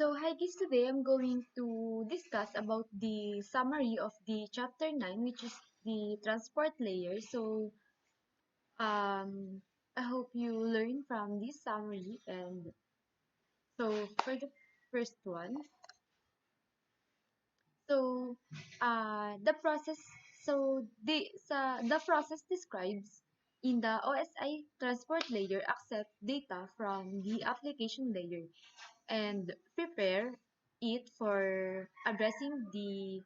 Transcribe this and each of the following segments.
So hi guys, today I'm going to discuss about the summary of the chapter 9, which is the transport layer. Um I hope you learn from this summary. And so for the first one, so the process the process describes in the OSI transport layer accept data from the application layer and prepare it for addressing the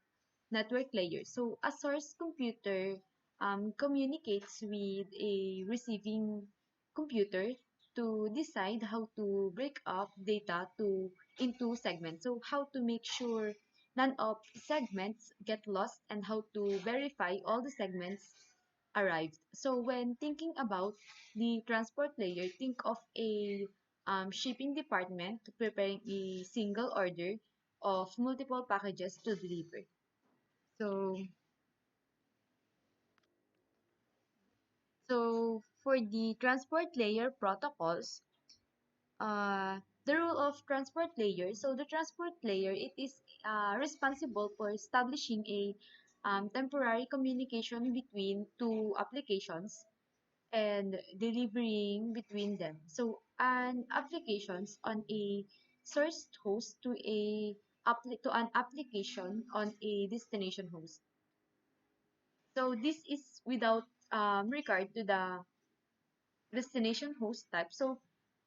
network layer. So a source computer communicates with a receiving computer to decide how to break up data into segments. So how to make sure none of segments get lost and how to verify all the segments arrived. So when thinking about the transport layer, think of a shipping department preparing a single order of multiple packages to deliver. So, so for the transport layer protocols, the role of transport layer. So the transport layer, it is responsible for establishing a temporary communication between two applications and delivering between them. So an applications on a source host to to an application on a destination host. So this is without regard to the destination host type. So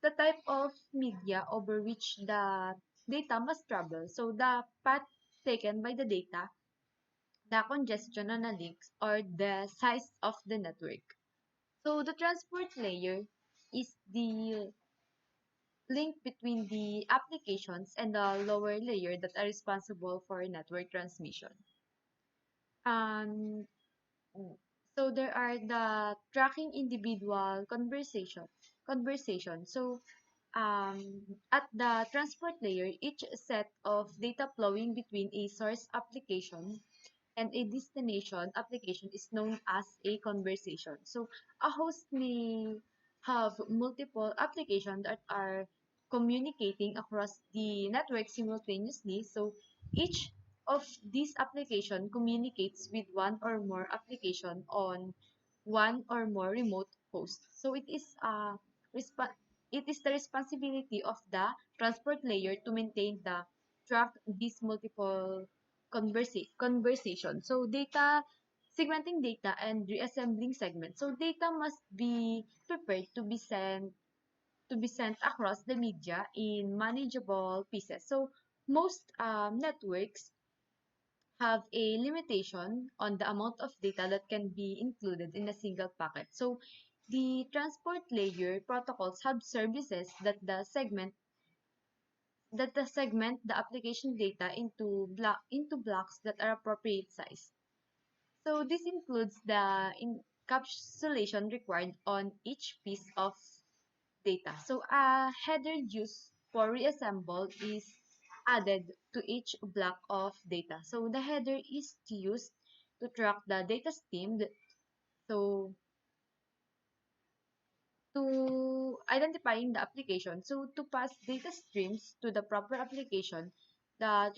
the type of media over which the data must travel. So the path taken by the data, the congestion on the links, or the size of the network. So the transport layer is the link between the applications and the lower layer that are responsible for network transmission. Um, so there are the tracking individual conversation. So at the transport layer, each set of data flowing between a source application and a destination application is known as a conversation. So a host may have multiple applications that are communicating across the network simultaneously. So each of these application communicates with one or more application on one or more remote hosts. So resp- it is the responsibility of the transport layer to maintain the track these multiple conversation. So data segmenting data and reassembling segments. So data must be prepared to be sent across the media in manageable pieces. So most networks have a limitation on the amount of data that can be included in a single packet. So the transport layer protocols have services that the application data into blocks that are appropriate size. So this includes the encapsulation required on each piece of data. So a header used for reassemble is added to each block of data. So the header is used to track the data stream. So to identifying the application. So to pass data streams to the proper application, the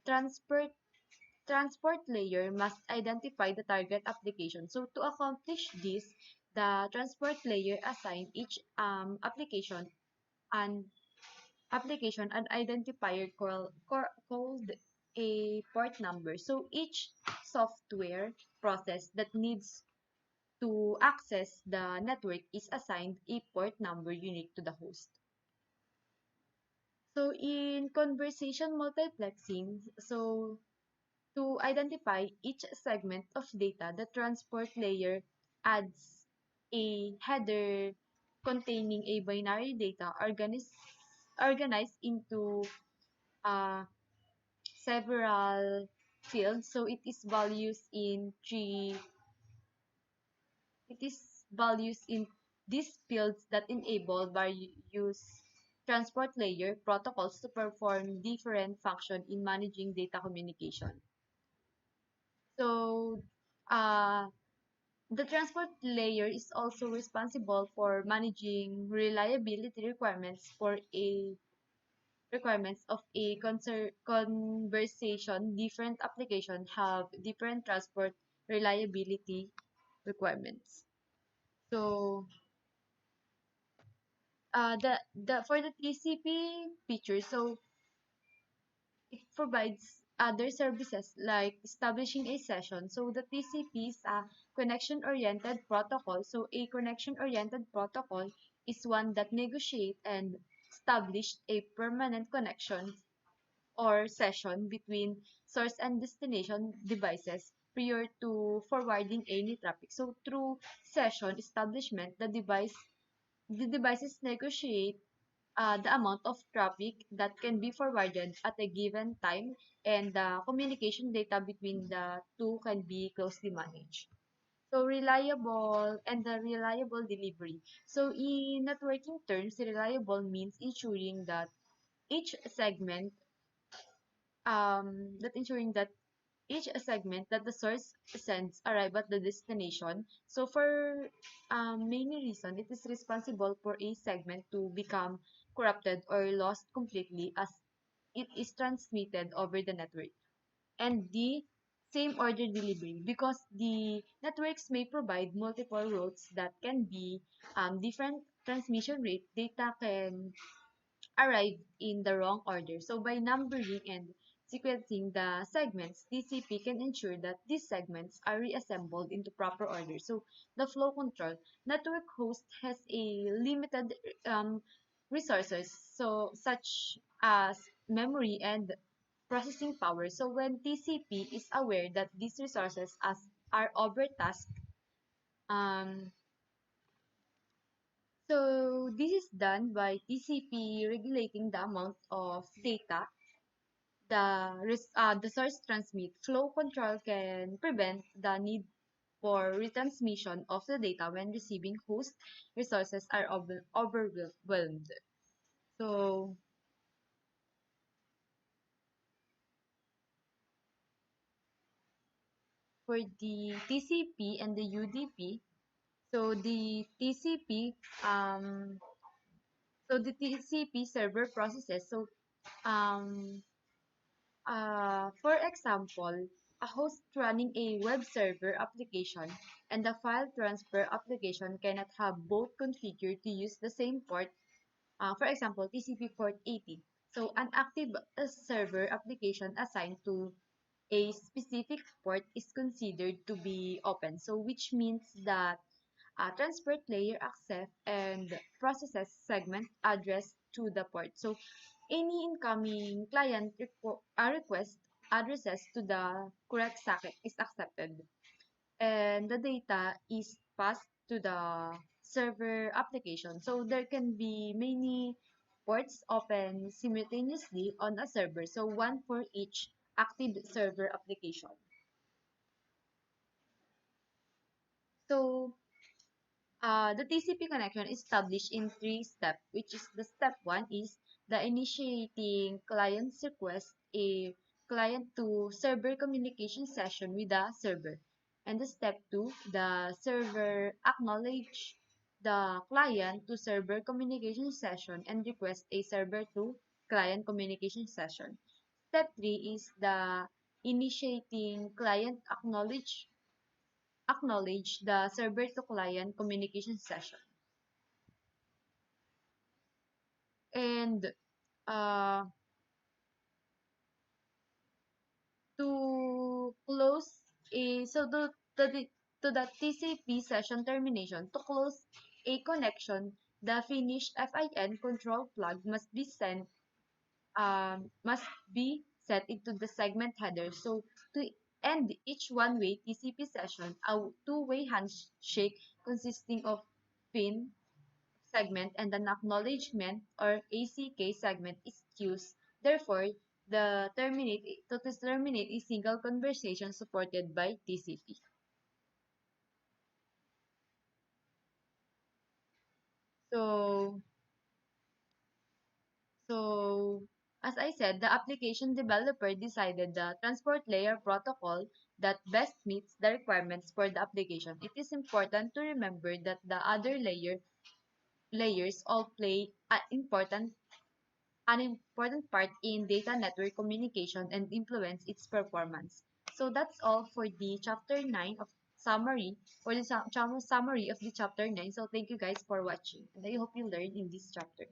transport layer must identify the target application. So to accomplish this, the transport layer assign each an an identifier called a port number. So each software process that needs to access the network is assigned a port number unique to the host. So in conversation multiplexing, so to identify each segment of data, the transport layer adds a header containing a binary data organized into uh, several fields. So it is values in these fields that enable various transport layer protocols to perform different functions in managing data communication. So uh, the transport layer is also responsible for managing reliability requirements for a requirements of a conversation, different applications have different transport reliability requirements. So, the for the TCP feature, so it provides other services like establishing a session. So the TCP is a connection-oriented protocol. So a connection-oriented protocol is one that negotiates and establish a permanent connection or session between source and destination devices prior to forwarding any traffic. So through session establishment, the devices negotiate the amount of traffic that can be forwarded at a given time, and the communication data between the two can be closely managed. So reliable delivery. So in networking terms, reliable means ensuring that each segment ensuring that each segment that the source sends arrive at the destination. So for many reasons, it is responsible for a segment to become corrupted or lost completely as it is transmitted over the network. And the same order delivery, because the networks may provide multiple routes that can be different transmission rate, data can arrive in the wrong order. So by numbering and sequencing the segments, TCP can ensure that these segments are reassembled into proper order. So the flow control network host has a limited um, resources, so such as memory and processing power. So when TCP is aware that these resources as are overtasked, um, so this is done by TCP regulating the amount of data the source transmit. Flow control can prevent the need for retransmission of the data when receiving host resources are overwhelmed. So for the TCP and the UDP, so um, the TCP server processes. So um, for example, a host running a web server application and a file transfer application cannot have both configured to use the same port. For example, TCP port 80. So an active server application assigned to a specific port is considered to be open. So which means that a transport layer accepts and processes segment address to the port. So any incoming client request addresses to the correct socket is accepted, and the data is passed to the server application. So there can be many ports open simultaneously on a server, so one for each active server application. So the TCP connection is established in three steps, which is the step one is the initiating client's request a client to server communication session with the server. And the step two, the server acknowledge the client to server communication session and request a server to client communication session. Step three is the initiating client acknowledge the server to client communication session. And uh, to close a so to the TCP session termination, to close a connection, the finished FIN control plug must be set into the segment header. So to end each one-way TCP session, a two-way handshake consisting of FIN segment and an acknowledgement or ACK segment is used. Therefore, to terminate a single conversation supported by TCP. So, so as I said, the application developer decided the transport layer protocol that best meets the requirements for the application. It is important to remember that the other layers all play an important an important part in data network communication and influence its performance. So that's all for the chapter 9 of summary, for the summary of the chapter 9. So thank you guys for watching, and I hope you learned in this chapter.